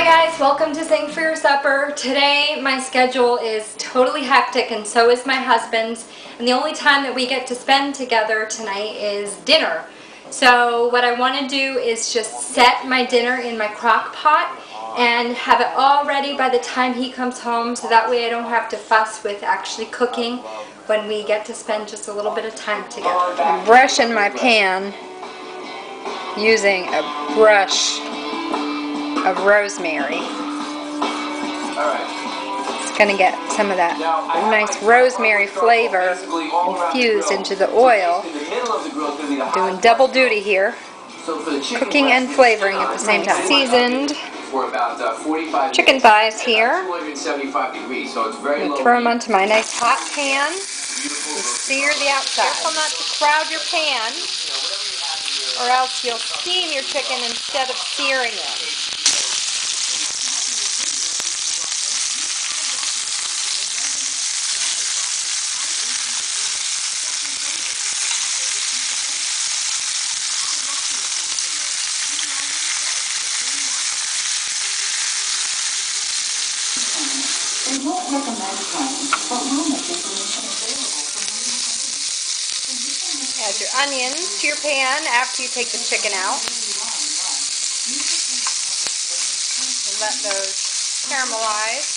guys, welcome to Sing for Your Supper. Today my schedule is totally hectic and so is my husband's, and the only time that we get to spend together tonight is dinner. So what I want to do is just set my dinner in my crock pot and have it all ready by the time he comes home, so that way I don't have to fuss with actually cooking when we get to spend just a little bit of time together. I'm brushing my pan using a brush of rosemary. It's going to get some of that nice rosemary flavor infused into the oil. Doing double duty here, cooking and flavoring at the same time. Seasoned chicken thighs here. I'm going to throw them onto my nice hot pan and sear the outside. Careful not to crowd your pan, or else you'll steam your chicken instead of searing it. Add your onions to your pan after you take the chicken out. And let those caramelize.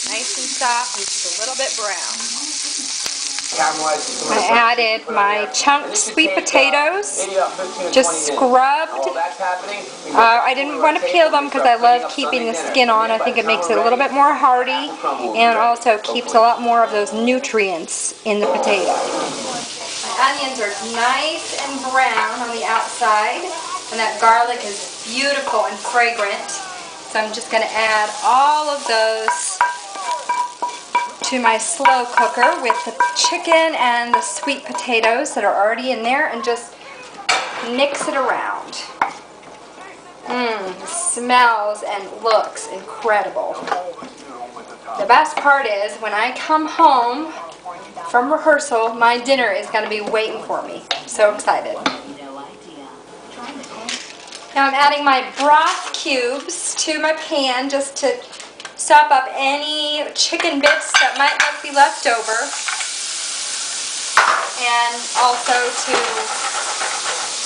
Nice and soft and just a little bit brown. I added my chunked sweet potatoes, just scrubbed. I didn't want to peel them because I love keeping the skin on. I think it makes it a little bit more hearty and also keeps a lot more of those nutrients in the potato. My onions are nice and brown on the outside, and that garlic is beautiful and fragrant. So I'm just going to add all of those to my slow cooker with the chicken and the sweet potatoes that are already in there, and just mix it around. Smells and looks incredible. The best part is when I come home from rehearsal, my dinner is going to be waiting for me. I'm so excited. Now I'm adding my broth cubes to my pan just to sop up any chicken bits that might be left over, and also to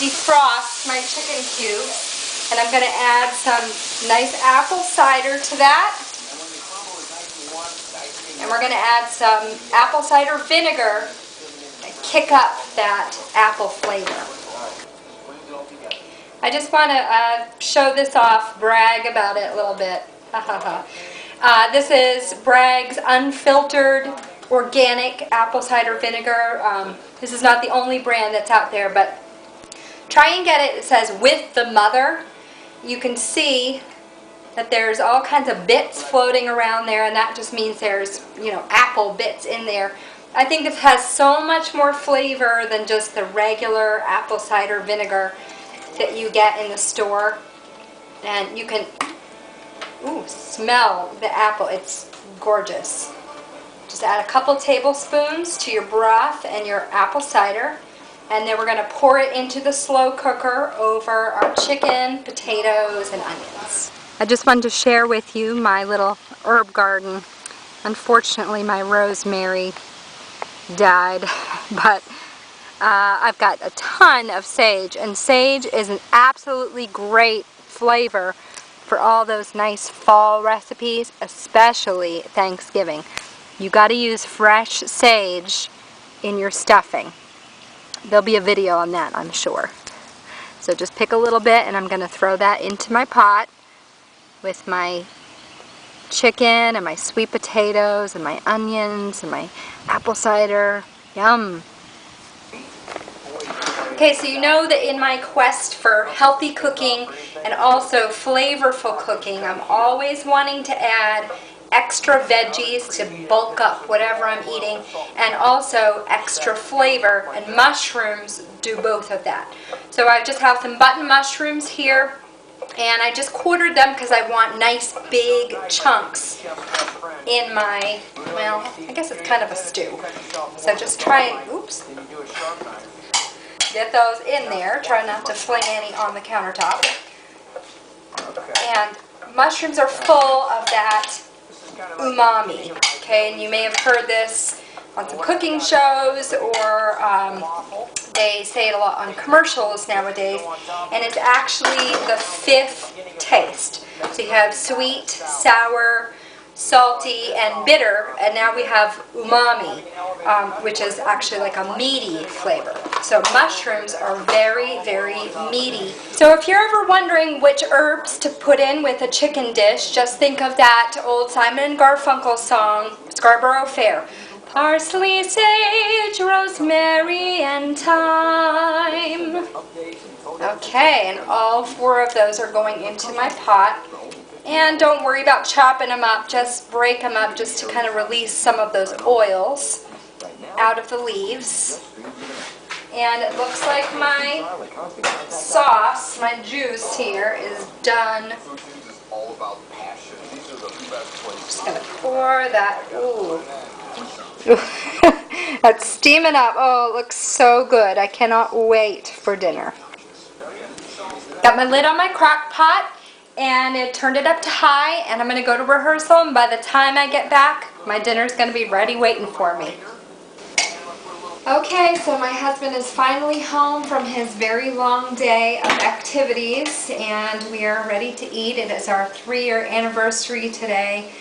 defrost my chicken cubes. And I'm going to add some nice apple cider to that, and we're going to add some apple cider vinegar to kick up that apple flavor. I just want to show this off, brag about it a little bit. This is Bragg's unfiltered organic apple cider vinegar. This is not the only brand that's out there, but try and get it. It says with the mother. You can see that there's all kinds of bits floating around there, and that just means there's, apple bits in there. I think this has so much more flavor than just the regular apple cider vinegar that you get in the store. And you can smell the apple. It's gorgeous. Just add a couple tablespoons to your broth and your apple cider, and then we're going to pour it into the slow cooker over our chicken, potatoes, and onions. I just wanted to share with you my little herb garden. Unfortunately, my rosemary died, but I've got a ton of sage, and sage is an absolutely great flavor for all those nice fall recipes, especially Thanksgiving. You got to use fresh sage in your stuffing. There'll be a video on that, I'm sure. So just pick a little bit, and I'm going to throw that into my pot with my chicken and my sweet potatoes and my onions and my apple cider. Yum! Okay, so you know that in my quest for healthy cooking and also flavorful cooking, I'm always wanting to add extra veggies to bulk up whatever I'm eating, and also extra flavor, and mushrooms do both of that. So I just have some button mushrooms here, and I just quartered them because I want nice big chunks in my, well, I guess it's kind of a stew. So just try and, get those in there. Try not to fling any on the countertop. And mushrooms are full of that umami, okay? And you may have heard this on some cooking shows, or they say it a lot on commercials nowadays, and it's actually the fifth taste. So you have sweet, sour, salty, and bitter, and now we have umami, which is actually like a meaty flavor. So mushrooms are very, very meaty. So if you're ever wondering which herbs to put in with a chicken dish, just think of that old Simon and Garfunkel song, Scarborough Fair. Parsley, sage, rosemary, and thyme. Okay, and all 4 of those are going into my pot. And don't worry about chopping them up, just break them up just to kind of release some of those oils out of the leaves. And it looks like my sauce, my juice here, is done. Just going to pour that. Ooh. That's steaming up. Oh, it looks so good. I cannot wait for dinner. Got my lid on my crock pot, and it turned it up to high, and I'm going to go to rehearsal, and by the time I get back, my dinner's going to be ready waiting for me. Okay, so my husband is finally home from his very long day of activities, and we are ready to eat. It is our 3-year anniversary today.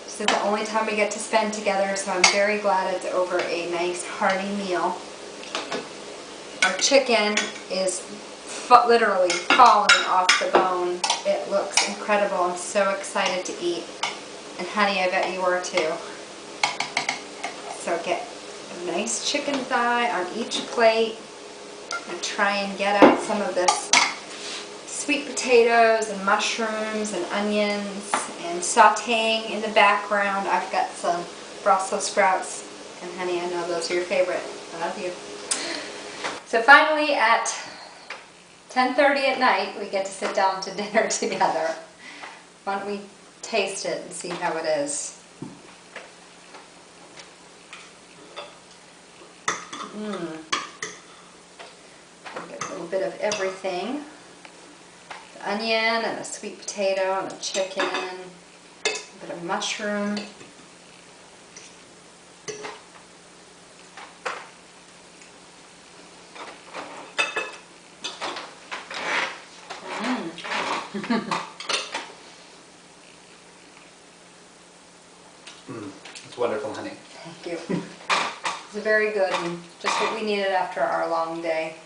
This is the only time we get to spend together, so I'm very glad it's over a nice hearty meal. Our chicken is literally falling off the bone. It looks incredible. I'm so excited to eat. And honey, I bet you are too. So get a nice chicken thigh on each plate and try and get out some of this sweet potatoes and mushrooms and onions, and sauteing in the background. I've got some Brussels sprouts, and honey, I know those are your favorite. I love you. So finally at 10:30 at night, we get to sit down to dinner together. Why don't we taste it and see how it is? Get a little bit of everything. The onion and the sweet potato and the chicken, a bit of mushroom. It's wonderful, honey. Thank you. It's very good, and just what we needed after our long day.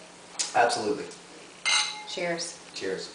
Absolutely. Cheers. Cheers.